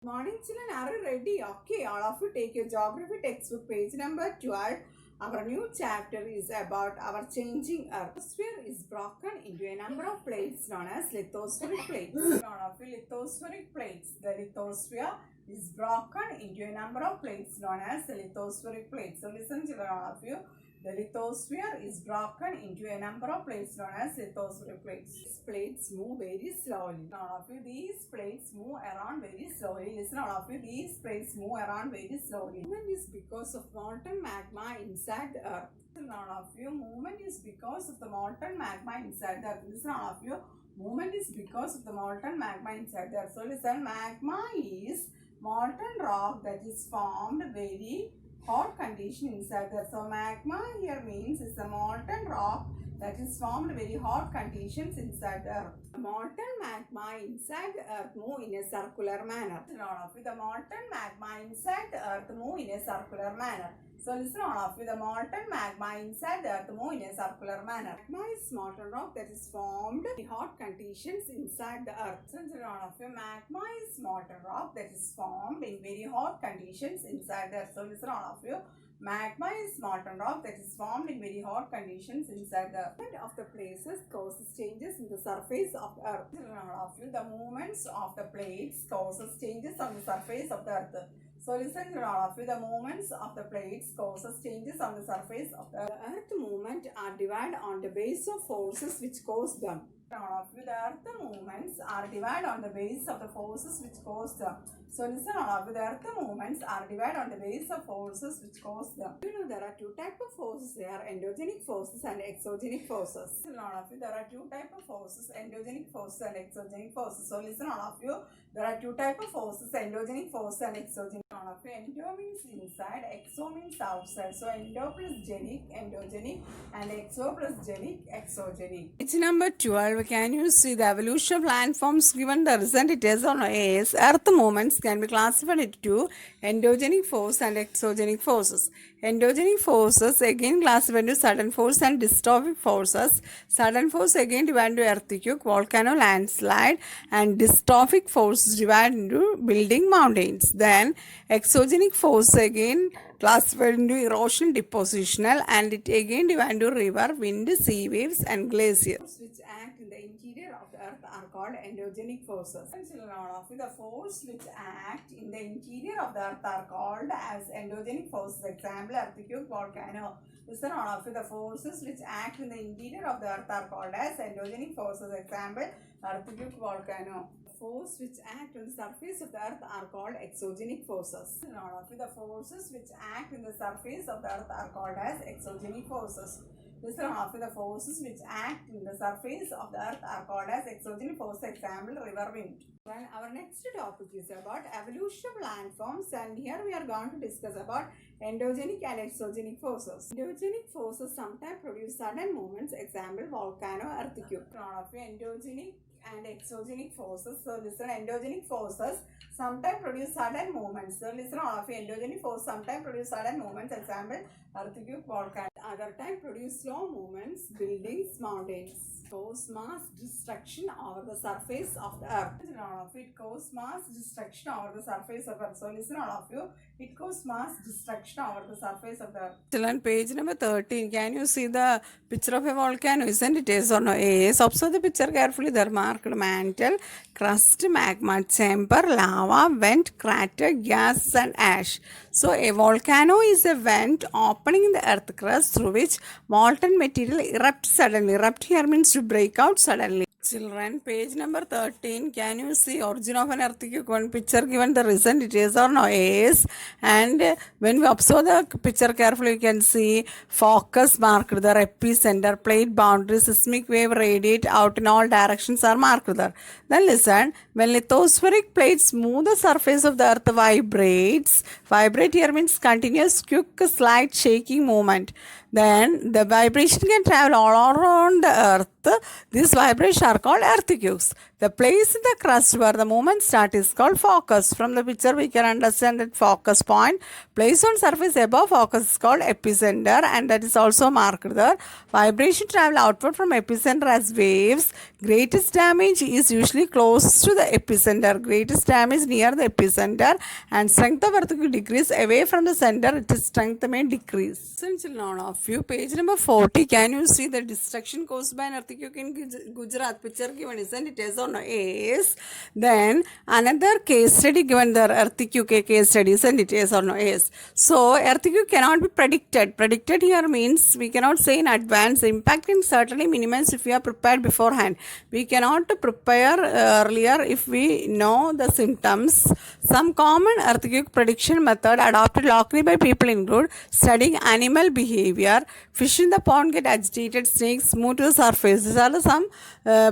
Morning children, are you ready? Okay, all of you take your geography textbook page number 12. Our new chapter is about our changing earth. The sphere is broken into a number of plates known as lithospheric plates. Known of lithospheric plates. The lithosphere is broken into a number of plates known as lithospheric plates. So listen children, all of you. The lithosphere is broken into a number of plates known as lithospheric plates. These plates move very slowly. All of you, these plates move around very slowly. Listen, all of you, these plates move around very slowly. Movement is because of molten magma inside the earth. Listen, all of you, movement is because of the molten magma inside the earth. Listen, all of you, movement is because of the molten magma inside the earth. So listen, magma is molten rock that is formed very hot condition inside there. So magma here means it's a molten rock that is formed very hot conditions inside the earth. Molten magma inside the earth move in a circular manner. The molten magma inside the earth move in a circular manner. So listen all of you, the molten magma inside the earth move in a circular manner. Magma is molten rock that is formed in hot conditions inside the earth. Listen all of you, magma is molten rock that is formed in very hot conditions inside the earth. So listen all of you, magma is molten rock that is formed in very hot conditions inside the earth. The movement of the places causes changes in the surface of the earth. Listen all of you, the movements of the plates causes changes on the surface of the earth. So listen to all of you, the movements of the plates causes changes on the surface of the earth movement are divided on the base of forces which cause them. All of you, the earth movements are divided on the base of the forces which cause them. So listen all of you, the earth movements are divided on the base of forces which cause them. You know there are two types of forces. They are endogenic forces and exogenic forces. Listen all of you, there are two types of forces, endogenic forces and exogenic forces. So listen all of you, there are two types of forces, endogenic forces and exogenic. All of you, endo means inside, exo means outside. So endo plus genic, endogenic, and exo plus genic, exogenic. Page number 12. Can you see the evolution of landforms given the recent details on AS? Earth movements can be classified into endogenic force and exogenic forces. Endogenic forces again classified into sudden force and dystrophic forces. Sudden force again divided into earthquake, volcano, landslide, and dystrophic force divided into building mountains. Then exogenic force again classified into erosion, depositional, and it again divided into river, wind, sea waves, and glaciers, which act in the interior of the earth are called endogenic forces. The force which act in the interior of the earth are called as endogenic forces. Example, earthquake, volcano. Listen all of you, the forces which act in the interior of the earth are called as endogenic forces. Example, earthquake, volcano. Force which act on the surface of the earth are called exogenic forces. All of you, the forces which act in the surface of the earth are called as exogenic forces. Listen all of you, the forces which act in the surface of the earth are called as exogenic forces. Example, river wind. Well, our next topic is about evolution of landforms, and here we are going to discuss about endogenic and exogenic forces. Endogenic forces sometimes produce sudden movements. Example, volcano, earthquake. All of you, endogenic and exogenic forces. So listen, endogenic forces sometimes produce sudden movements. So listen all of you, endogenic forces sometimes produce sudden movements. Example, earthquake, volcano. Other time produce slow movements, buildings, mountains. Cause mass destruction over the surface of the earth. Listen all of you, it causes mass destruction over the surface of the earth. So listen all of you, it causes mass destruction over the surface of the earth. Children, page number 13. Can you see the picture of a volcano? Isn't it? Yes or no? Yes. Observe the picture carefully. There are marked mantle, crust, magma, chamber, lava, vent, crater, gas, and ash. So a volcano is a vent opening in the earth crust through which molten material erupts suddenly. Erupt here means to break out suddenly. Children, page number 13. Can you see origin of an earthquake? One picture given the recent details or no? Yes. And when we observe the picture carefully, you can see focus marked there, epicenter, plate boundary, seismic wave radiate out in all directions are marked there. Then listen, when lithospheric plates move, the surface of the earth vibrates. Vibrate here means continuous, quick, slight shaking movement. Then the vibration can travel all around the earth. These vibrations are called earthquakes. The place in the crust where the movement starts is called focus. From the picture we can understand that focus point. Place on surface above focus is called epicenter, and that is also marked there. Vibration travel outward from epicenter as waves. Greatest damage is usually close to the epicenter. Greatest damage near the epicenter, and strength of earthquake decrease away from the center. Its strength may decrease. Since none of you, page number 40, can you see the destruction caused by an earthquake in Gujarat? Picture given, isn't it? Yes or no? Yes. Then another case study given there, earthquake case study, isn't it? Yes or no? Yes. So earthquake cannot be predicted. Predicted here means we cannot say in advance. The impact can certainly minimize if we are prepared beforehand. We cannot prepare earlier if we know the symptoms. Some common earthquake prediction method adopted locally by people include studying animal behavior. Fish in the pond get agitated, snakes move to the surface. These are some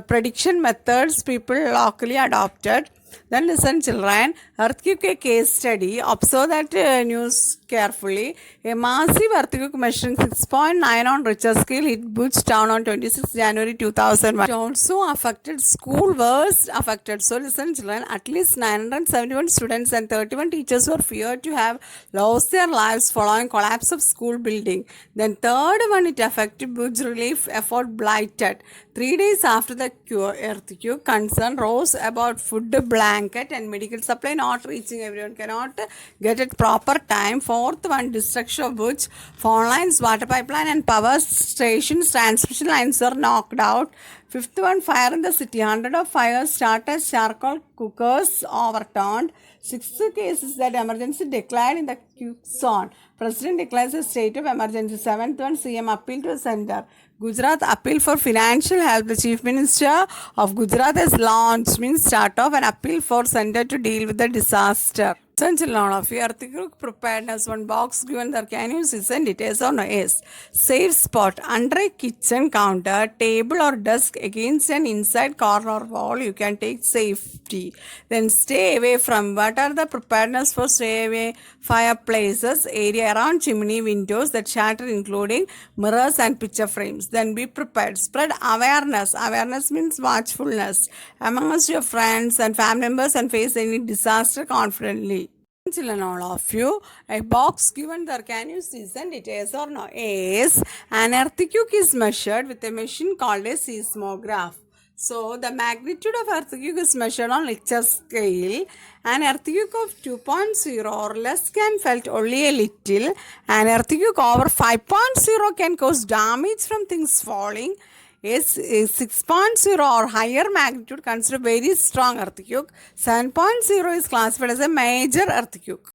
prediction methods people locally adopted. Then listen children, earthquake case study. Observe that news carefully. A massive earthquake measuring 6.9 on Richter scale hit Bhuj town on 26 January 2001. It also affected school, worst affected. So listen children, at least 971 students and 31 teachers were feared to have lost their lives following collapse of school building. Then third one, it affected Bhuj relief effort blighted. 3 days after the earthquake, concern rose about food, blanket and medical supply not reaching. Everyone cannot get it proper time. Fourth one, destruction of Bhuj. Phone lines, water pipeline and power stations, transmission lines were knocked out. Fifth one, fire in the city. 100 of fires started, charcoal cookers overturned. Sixth case is that emergency declared in the Quezon. President declares a state of emergency. Seventh one, CM appeal to the center. Gujarat appeal for financial help. The Chief Minister of Gujarat has launched, means start off an appeal for center to deal with the disaster. Essential lot of earthquake preparedness. One box given there. Can you see? Send it yes or no? Yes. Safe spot under a kitchen counter, table or desk against an inside corner wall. You can take safety. Then stay away from. What are the preparedness for stay away? Fireplaces, area around chimney, windows that shatter, including mirrors and picture frames. Then be prepared. Spread awareness. Awareness means watchfulness amongst your friends and family members and face any disaster confidently. Children, all of you, a box given there. Can you see? Send it yes or no? Yes. An earthquake is measured with a machine called a seismograph. So the magnitude of earthquake is measured on Richter scale. An earthquake of 2.0 or less can felt only a little. An earthquake over 5.0 can cause damage from things falling. Is 6.0 or higher magnitude considered very strong earthquake. 7.0 is classified as a major earthquake.